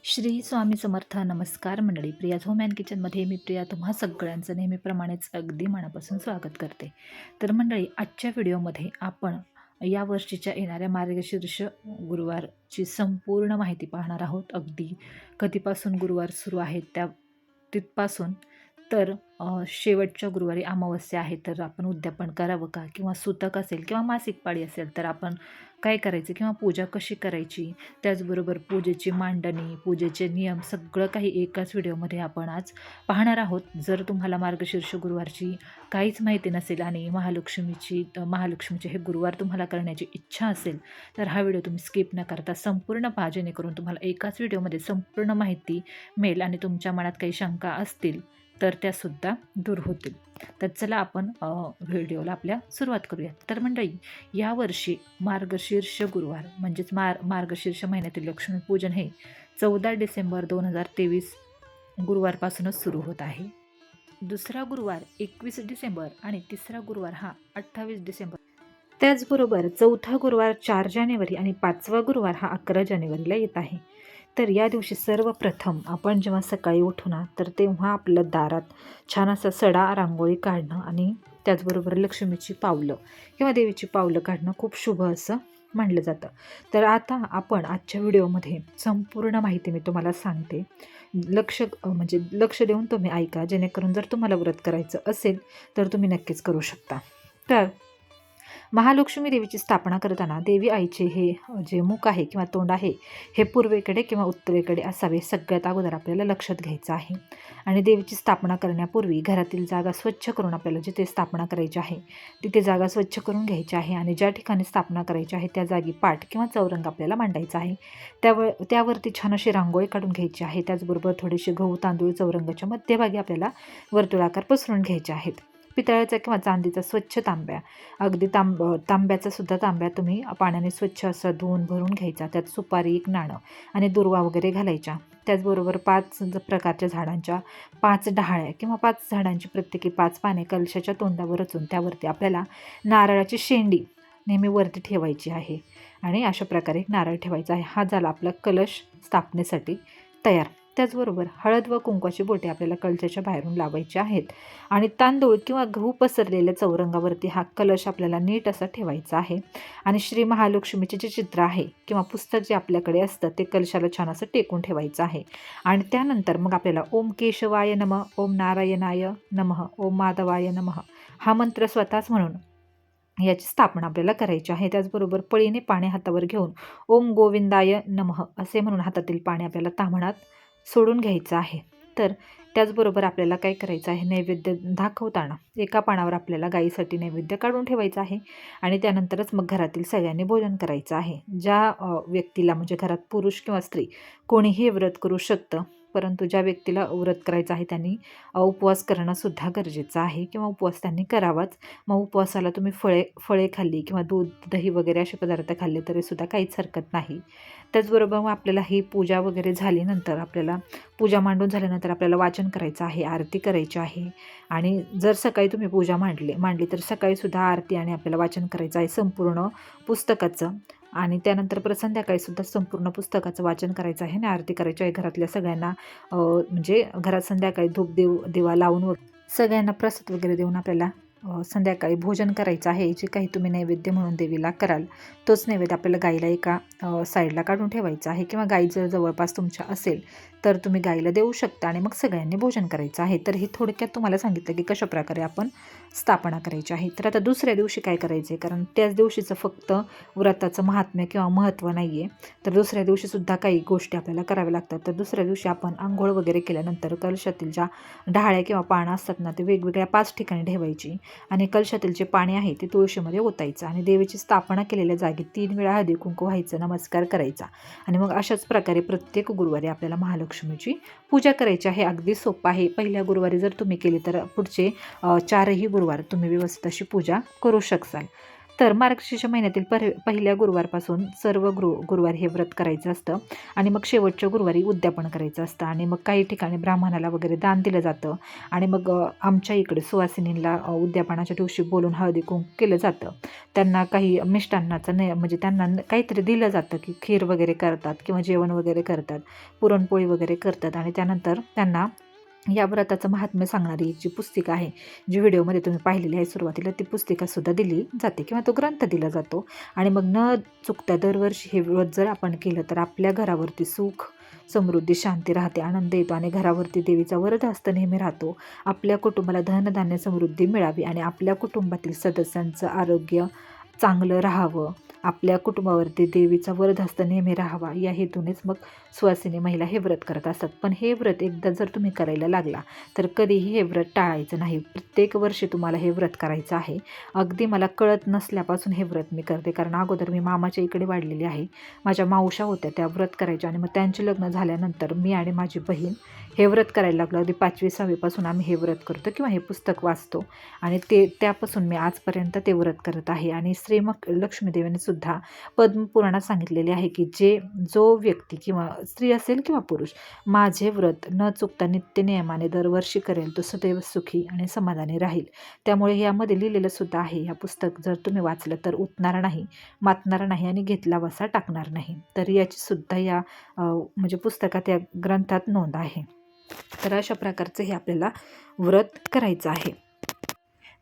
श्री स्वामी समर्थ. नमस्कार मंडळी. Priya home and किचनमध्ये मी प्रिया तुम्हा सगळ्यांचं नेहमीप्रमाणेच अगदी मनापासून स्वागत करते. तर मंडळी, आजच्या व्हिडिओमध्ये आपण या वर्षीच्या येणाऱ्या मार्गशीर्ष गुरुवारची संपूर्ण माहिती पाहणार आहोत. अगदी कधीपासून गुरुवार सुरू आहेत त्या तिथपासून तर शेवटच्या गुरुवारी अमावस्या आहे, तर आपण उद्यापन करावं का, किंवा सुतक असेल किंवा मासिक पाळी असेल तर आपण काय करायचं, किंवा पूजा कशी करायची, त्याचबरोबर पूजेची मांडणी, पूजेचे नियम सगळं काही एकाच व्हिडिओमध्ये आपण आज पाहणार आहोत. जर तुम्हाला मार्गशीर्ष गुरुवारची काहीच माहिती नसेल आणि महालक्ष्मीचे हे गुरुवार तुम्हाला करण्याची इच्छा असेल तर हा व्हिडिओ तुम्ही स्किप न करता संपूर्ण पहा, जेणेकरून तुम्हाला एकाच व्हिडिओमध्ये संपूर्ण माहिती मिळेल आणि तुमच्या मनात काही शंका असतील तर त्यासुद्धा दूर होतील. तर चला आपण व्हिडिओला आपल्या सुरुवात करूया. तर मंडळी, यावर्षी मार्गशीर्ष गुरुवार म्हणजेच मार्गशीर्ष महिन्यातील लक्ष्मीपूजन हे 14 डिसेंबर 2023 गुरुवारपासूनच सुरू होत आहे. दुसरा गुरुवार 21 डिसेंबर आणि तिसरा गुरुवार हा 28 डिसेंबर. त्याचबरोबर चौथा गुरुवार 4 जानेवारी आणि 5वा गुरुवार हा 11 जानेवारीला येत आहे. तर या दिवशी सर्वप्रथम आपण जेव्हा सकाळी उठू ना, तर तेव्हा आपल्या दारात छान असा सडा रांगोळी काढणं आणि त्याचबरोबर लक्ष्मीची पावलं किंवा देवीची पावलं काढणं खूप शुभ असं मानलं जातं. तर आता आपण आजच्या व्हिडिओमध्ये संपूर्ण माहिती मी तुम्हाला सांगते. लक्ष देऊन तुम्ही ऐका, जेणेकरून जर तुम्हाला व्रत करायचं असेल तर तुम्ही नक्कीच करू शकता. तर महालक्ष्मी देवीची स्थापना करताना देवी आईचे हे जे मुख आहे किंवा तोंड आहे हे पूर्वेकडे किंवा उत्तरेकडे असावे, सगळ्यात अगोदर आपल्याला लक्षात घ्यायचं आहे. आणि देवीची स्थापना करण्यापूर्वी घरातील जागा स्वच्छ करून आपल्याला जिथे स्थापना करायची आहे तिथे जागा स्वच्छ करून घ्यायची आहे. आणि ज्या ठिकाणी स्थापना करायची आहे त्या जागी पाट किंवा चौरंग आपल्याला मांडायचा आहे. त्यावरती छान अशी रांगोळी काढून घ्यायची आहे. त्याचबरोबर थोडेसे गहू तांदूळ चौरंगाच्या मध्यभागी आपल्याला वर्तुळाकार पसरून घ्यायचे आहेत. पितळाचा किंवा चांदीचा स्वच्छ तांब्या, अगदी तांब्याचा सुद्धा तांब्या तुम्ही पाण्याने स्वच्छ असं धुवून भरून घ्यायचा. त्यात सुपारी, एक नाणं आणि दुर्वा वगैरे घालायच्या. त्याचबरोबर 5 प्रकारच्या झाडांच्या 5 डहाळ्या किंवा 5 झाडांची प्रत्येकी 5 पाने कलशाच्या तोंडावर रचून त्यावरती आपल्याला नारळाची शेंडी नेहमी वरती ठेवायची आहे. आणि अशा प्रकारे नारळ ठेवायचा आहे. हा झाला आपला कलश स्थापनेसाठी तयार. त्याचबरोबर हळद व कुंकवाची बोटे आपल्याला कलशाच्या बाहेरून लावायची आहेत. आणि तांदूळ किंवा गहू पसरलेल्या चौरंगावरती हा कलश आपल्याला नीट असा ठेवायचा आहे. आणि श्री महालक्ष्मीचे जे चित्र आहे किंवा पुस्तक जे आपल्याकडे असतं ते कलशाला छान असं टेकून ठेवायचं आहे. आणि त्यानंतर मग आपल्याला ओम केशवाय नमः, ओम नारायणाय नमः, ओम माधवाय नमः हा मंत्र स्वतःच म्हणून याची स्थापना आपल्याला करायची आहे. त्याचबरोबर पळीने पाणी हातावर घेऊन ओम गोविंदाय नमः असे म्हणून हातातील पाणी आपल्याला ताम्हणात सोडून घ्यायचं आहे. तर त्याचबरोबर आपल्याला काय करायचं आहे, नैवेद्य दाखवताना एका पानावर आपल्याला गाईसाठी नैवेद्य काढून ठेवायचं आहे. आणि त्यानंतरच मग घरातील सगळ्यांनी भोजन करायचं आहे. ज्या व्यक्तीला म्हणजे घरात पुरुष किंवा स्त्री कोणीही व्रत करू शकतं, परंतु ज्या व्यक्तीला व्रत करायचं आहे त्यांनी उपवास करणं सुद्धा गरजेचं आहे किंवा उपवास त्यांनी करावाच. मग उपवासाला तुम्ही फळे खाल्ली किंवा दूध, दही वगैरे असे पदार्थ खाल्ले तरीसुद्धा काहीच हरकत नाही. त्याचबरोबर मग आपल्याला ही पूजा वगैरे झाल्यानंतर पूजा मांडून झाल्यानंतर आपल्याला वाचन करायचं आहे, आरती करायची आहे. आणि जर सकाळी तुम्ही पूजा मांडली तर सकाळीसुद्धा आरती आणि आपल्याला वाचन करायचं आहे संपूर्ण पुस्तकाचं. आणि त्यानंतर संध्याकाळीसुद्धा संपूर्ण पुस्तकाचं वाचन करायचं आहे आणि आरती करायची आहे. घरातल्या सगळ्यांना म्हणजे घरात संध्याकाळी धूप दिवा लावून सगळ्यांना प्रसाद वगैरे देऊन आपल्याला संध्याकाळी भोजन करायचं आहे. जे काही तुम्ही नैवेद्य म्हणून देवीला कराल तोच नैवेद्य आपल्याला गाईला एका साईडला काढून ठेवायचा आहे. किंवा गाई जर जवळपास तुमच्या असेल तर तुम्ही गाईला देऊ शकता आणि मग सगळ्यांनी भोजन करायचं आहे. तर ही थोडक्यात तुम्हाला सांगितलं की कशाप्रकारे आपण स्थापना करायची आहे. तर आता दुसऱ्या दिवशी काय करायचं आहे, कारण त्याच दिवशीचं फक्त व्रताचं महात्म्य किंवा महत्त्व नाही आहे, तर दुसऱ्या दिवशीसुद्धा काही गोष्टी आपल्याला कराव्या लागतात. तर दुसऱ्या दिवशी आपण आंघोळ वगैरे केल्यानंतर कलशातील ज्या डहाळ्या किंवा पानं असतात ना, ते वेगवेगळ्या 5 ठिकाणी ठेवायची. आणि कलशातील जे पाणी आहे ते तुळशीमध्ये ओतायचं आणि देवीची स्थापना केलेल्या जागी 3 वेळा हळदी कुंकू व्हायचं, नमस्कार करायचा. आणि मग अशाच प्रकारे प्रत्येक गुरुवारी आपल्याला महालक्ष्मीची पूजा करायची आहे. अगदी सोपं आहे. पहिल्या गुरुवारी जर तुम्ही केली तर पुढचे 4ही गुरुवार तुम्ही व्यवस्थित अशी पूजा करू शकाल. तर मार्गशीर्ष महिन्यातील पहिल्या गुरुवारपासून सर्व गुरुवार हे व्रत करायचं असतं आणि मग शेवटच्या गुरुवारी उद्यापन करायचं असतं आणि मग काही ठिकाणी ब्राह्मणाला वगैरे दान दिलं जातं आणि मग आमच्या इकडे सुवासिनींना उद्यापनाच्या दिवशी बोलून हळदी कुंकू केलं जातं. त्यांना काही मिष्टान्नाचं म्हणजे त्यांना काहीतरी दिलं जातं की खीर वगैरे करतात किंवा जेवण वगैरे करतात, पुरणपोळी वगैरे करतात आणि त्यानंतर त्यांना या व्रताचं महात्म्य सांगणारी जी पुस्तिका आहे, जी व्हिडिओमध्ये तुम्ही पाहिलेली आहे सुरुवातीला, ती पुस्तिकासुद्धा दिली जाते किंवा तो ग्रंथ दिला जातो. आणि मग न चुकता दरवर्षी हे व्रत जर आपण केलं तर आपल्या घरावरती सुख, समृद्धी, शांती राहते, आनंद येतो आणि घरावरती देवीचा वरदहस्त नेहमी राहतो. आपल्या कुटुंबाला धनधान्य समृद्धी मिळावी आणि आपल्या कुटुंबातील सदस्यांचं आरोग्य चांगलं राहावं, आपल्या कुटुंबावरती देवीचा वरदहस्त नेहमी राहावा, या हेतूनेच मग सुवासिनी महिला हे व्रत करत असतात. पण हे व्रत एकदा जर तुम्ही करायला लागला तर कधीही हे व्रत टाळायचं नाही. प्रत्येक वर्षी तुम्हाला हे व्रत करायचं आहे. अगदी मला कळत नसल्यापासून हे व्रत मी करते, कारण अगोदर मी मामाच्या इकडे वाढलेली आहे. माझ्या मावशा होत्या, त्या व्रत करायच्या आणि मग त्यांचे लग्न झाल्यानंतर मी आणि माझी बहीण हे व्रत करायला लागलो. अगदी 5वी-6वीपासून आम्ही हे व्रत करतो किंवा हे पुस्तक वाचतो आणि त्यापासून मी आजपर्यंत ते व्रत करत आहे. आणि लक्ष्मीदेवीने सुद्धा पद्मपुराणात सांगितलेले आहे की जो व्यक्ती किंवा स्त्री असेल किंवा पुरुष माझे व्रत न चुकता नित्य नियमाने दरवर्षी करेल तो सदैव सुखी आणि समाधानी राहील. त्यामुळे यामध्ये लिहिलेलं सुद्धा आहे. या पुस्तक जर तुम्ही वाचलं तर उतणार नाही, मातणार नाही आणि घेतला वसा टाकणार नाही. तर याची सुद्धा या म्हणजे पुस्तकात, या ग्रंथात नोंद आहे. तर अशा प्रकारचं हे आपल्याला व्रत करायचं आहे.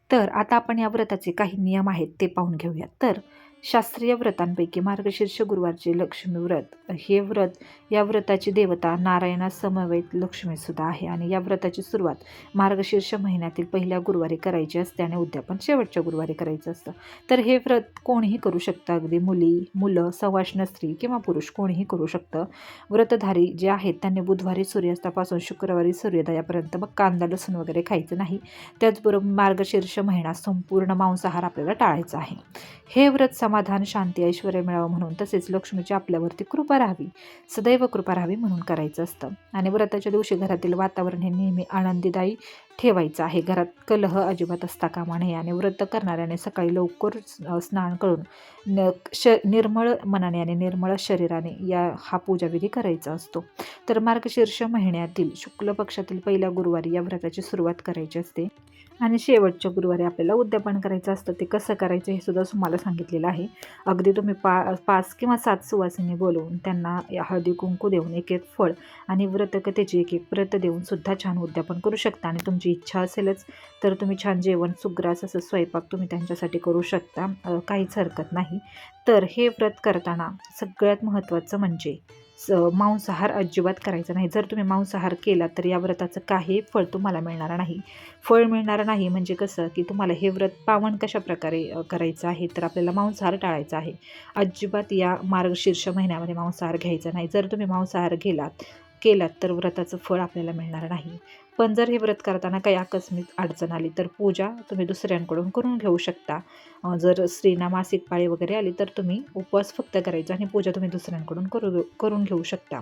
तर आता आपण या व्रताचे काही नियम आहेत ते पाहून घेऊया. तर शास्त्रीय व्रतांपैकी मार्गशीर्ष गुरुवारचे लक्ष्मी व्रत हे व्रत, या व्रताची देवता नारायणास समवेत लक्ष्मीसुद्धा आहे आणि या व्रताची सुरुवात मार्गशीर्ष महिन्यातील पहिल्या गुरुवारी करायची असते आणि उद्यापन शेवटच्या गुरुवारी करायचं असतं. तर हे व्रत कोणीही करू शकतं, अगदी मुलं, सवाष्ण स्त्री किंवा पुरुष कोणीही करू शकतं. व्रतधारी जे आहेत त्यांनी बुधवारी सूर्यास्तापासून शुक्रवारी सूर्योदयापर्यंत मग कांदा लसूण वगैरे खायचं नाही. त्याचबरोबर मार्गशीर्ष महिना संपूर्ण मांसाहार आपल्याला टाळायचा आहे. हे व्रत समाधान, शांती, ऐश्वर्य मिळावं म्हणून, तसेच लक्ष्मीची आपल्यावरती कृपा राहावी, सदैव कृपा राहावी म्हणून करायचं असतं. आणि व्रताच्या दिवशी घरातील वातावरण हे नेहमी आनंदीदायी ठेवायचं आहे. घरात कलह अजिबात असता कामा नये आणि व्रत करणाऱ्याने सकाळी लवकर स्नान करून निर्मळ मनाने आणि निर्मळ शरीराने हा पूजाविधी करायचा असतो. तर मार्गशीर्ष महिन्यातील शुक्ल पक्षातील पहिल्या गुरुवारी या व्रताची सुरुवात करायची असते आणि शेवटच्या गुरुवारी आपल्याला उद्यापन करायचं असतं. ते कसं करायचं हे सुद्धा तुम्हाला सांगितलेलं आहे. अगदी तुम्ही 5 किंवा 7 सुवासिनी बोलवून त्यांना हळदी कुंकू देऊन एक फळ आणि व्रतकथेची एक प्रत देऊन सुद्धा छान उद्यापन करू शकता. आणि तुमची इच्छा असेलच तर तुम्ही छान जेवण, सुग्रास असं स्वयंपाक तुम्ही त्यांच्यासाठी करू शकता, काहीच हरकत नाही. तर हे व्रत करताना सगळ्यात महत्त्वाचं म्हणजे मांसाहार अजिबात करायचा नाही. जर तुम्ही मांसाहार केला तर या व्रताचं काही फळ तुम्हाला मिळणार नाही. फळ मिळणार नाही म्हणजे कसं, की तुम्हाला हे व्रत पावन कशा प्रकारे करायचं आहे, तर आपल्याला मांसाहार टाळायचा आहे. अजिबात या मार्गशीर्ष महिन्यामध्ये मांसाहार घ्यायचा नाही. जर तुम्ही मांसाहार केलात तर व्रताचं फळ आपल्याला मिळणार नाही. पण जर हे व्रत करताना काही आकस्मिक अडचण आली तर पूजा तुम्ही दुसऱ्यांकडून करून घेऊ शकता. जर स्त्रीना मासिक पाळी वगैरे आली तर तुम्ही उपवास फक्त करायचा आणि पूजा तुम्ही दुसऱ्यांकडून करून घेऊ शकता.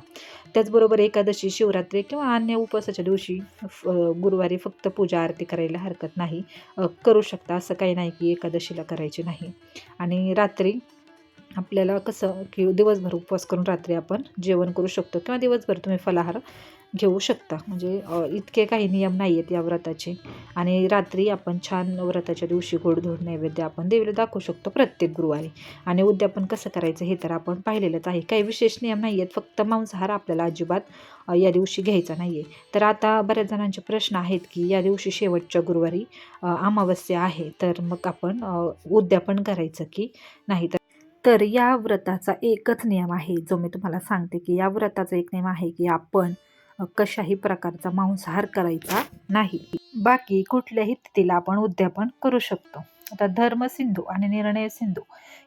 त्याचबरोबर एकादशी, शिवरात्री किंवा अन्य उपवासाच्या दिवशी गुरुवारी फक्त पूजा आरती करायला हरकत नाही, करू शकता. असं काही नाही की एकादशीला करायची नाही. आणि रात्री आपल्याला कसं की दिवसभर उपवास करून रात्री आपण जेवण करू शकतो किंवा दिवसभर तुम्ही फलाहार घेऊ शकता. म्हणजे इतके काही नियम नाही आहेत या व्रताचे. आणि रात्री आपण छान व्रताच्या दिवशी गोडधोड नैवेद्य आपण देवीला दाखवू शकतो प्रत्येक गुरुवारी. आणि उद्यापन कसं करायचं हे तर आपण पाहिलेलंच आहे. काही विशेष नियम नाही आहेत, फक्त मांसाहार आपल्याला अजिबात या दिवशी घ्यायचा नाही आहे. तर आता बऱ्याच जणांचे प्रश्न आहेत की या दिवशी शेवटच्या गुरुवारी अमावस्या आहे, तर मग आपण उद्यापन करायचं की नाही. तर या व्रताचा एकच नियम आहे जो मी तुम्हाला सांगते, की या व्रताचा एक नियम आहे की आपण कशाही प्रकारचा मांसाहार करायचा नाही. बाकी कुठल्याही तिथीला आपण उद्यापन करू शकतो. आता धर्मसिंधू आणि निर्णय सिंधू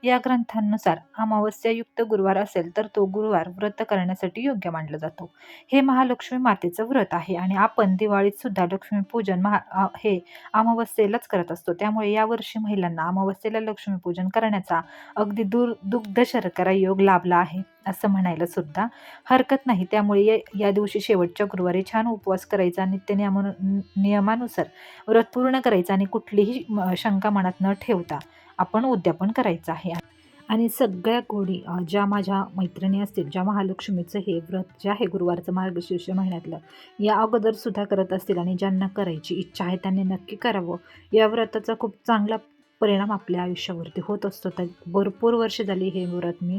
या ग्रंथांनुसार अमावस्यायुक्त गुरुवार असेल तर तो गुरुवार व्रत करण्यासाठी योग्य मानला जातो. हे महालक्ष्मी मातेचं व्रत आहे आणि आपण दिवाळीत सुद्धा लक्ष्मीपूजन हे अमावस्येलाच करत असतो. त्यामुळे यावर्षी महिलांना अमावस्येला लक्ष्मीपूजन करण्याचा अगदी दुग्ध शर्करा योग लाभला आहे असं म्हणायला सुद्धा हरकत नाही. त्यामुळे या दिवशी शेवटच्या गुरुवारी छान उपवास करायचा, नियमानुसार व्रत पूर्ण करायचं आणि कुठलीही शंका मनात न ठेवता आपण उद्यापन करायचं आहे. आणि सगळ्या गोडी ज्या माझ्या मैत्रिणी असतील, ज्या महालक्ष्मीचं हे व्रत जे आहे गुरुवारचं मार्गशीर्ष महिन्यातलं, या अगोदरसुद्धा करत असतील आणि ज्यांना करायची इच्छा आहे त्यांनी नक्की करावं. या व्रताचा खूप चांगला परिणाम आपल्या आयुष्यावरती होत असतो. तर भरपूर वर्ष झाली हे व्रत मी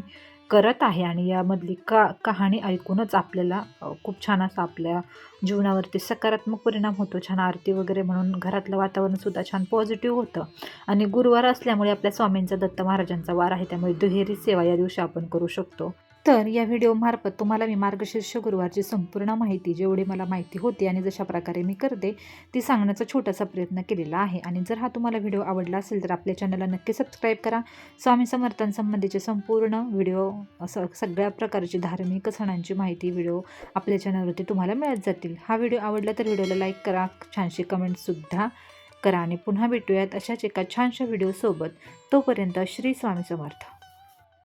करत आहे आणि यामधली कहाणी ऐकूनच आपल्याला खूप छान असा आपल्या जीवनावरती सकारात्मक परिणाम होतो. छान आरती वगैरे म्हणून घरातलं वातावरणसुद्धा छान पॉझिटिव्ह होतं. आणि गुरुवार असल्यामुळे आपल्या स्वामींचा दत्त महाराजांचा वार आहे, त्यामुळे दुहेरी सेवा या दिवशी आपण करू शकतो. तर या व्हिडिओमार्फत तुम्हाला मी मार्गशीर्ष गुरुवारची संपूर्ण माहिती, जेवढी मला माहिती होती आणि जशा प्रकारे मी करते ती सांगण्याचा छोटासा प्रयत्न केलेला आहे. आणि जर हा तुम्हाला व्हिडिओ आवडला असेल तर आपल्या चॅनलला नक्की सबस्क्राईब करा. स्वामी समर्थांसंबंधीचे संपूर्ण व्हिडिओ, सगळ्या प्रकारची धार्मिक सणांची माहिती व्हिडिओ आपल्या चॅनलवरती तुम्हाला मिळत जातील. हा व्हिडिओ आवडला तर व्हिडिओला लाईक करा, छानशी कमेंटसुद्धा करा आणि पुन्हा भेटूयात अशाच एका छानशा व्हिडिओसोबत. तोपर्यंत श्री स्वामी समर्थ.